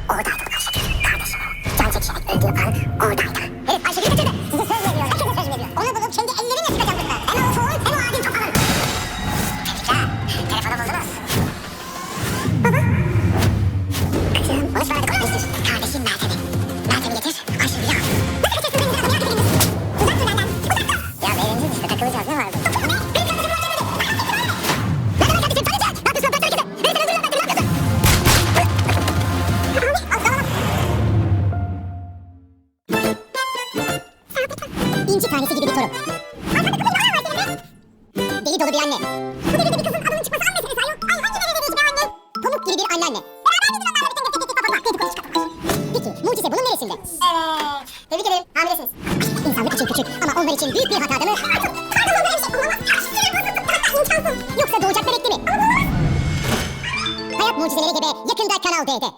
Oradaydı o Ayşegül. Kardeşim o. Can çekişerek öldüğü an oradaydı. Herif Ayşegül'ü kaçırdı. Size söz veriyor. Herkese söz veriyor. Onu bulup kendi ellerimle sıkacağım lütfen. Hem o soğun hem o adil topalın. Tebrikler. Telefonu buldunuz. Baba. Kızım onu sonra da konuşmuştur. Kardeşim Meltem'i. Meltem'i getir. Ayşegül'ü al. Nasıl kaçırsın beni zaten merak edelim. Uzak dur benden. Uzak dur. Ya eğleneceğiz işte takılacağız ne var bu? Benim kardeşim bırakacak beni. Ne demek kardeşim tanıyacak. Ne yapıyorsun bırak herkese. Beni sen öldürüyorsun bırak beni ne yapıyorsun? İnci tanesi gibi bir torun. Arkada kızın ne var senin? Deli dolu bir anne. Bu devirde bir kızın adının çıkması an meselesi ayol. Ay hangi devirde değişik bir anne? Pamuk gibi bir anneanne. Beraber midir onlarla bütün tek tek tek bak kıyıdı konuş kapatmış. Peki mucize bunun neresinde? Evet. Tebrik ederim hamilesiniz. İnsanlık için küçük ama onlar için büyük bir hata değil mi? Pardon olur öyle bir şey olamaz. Hatta imkansız. Yoksa doğacak bebekti mi? Ama bu olamaz. Hayat mucizelere gebe yakında Kanal D'de.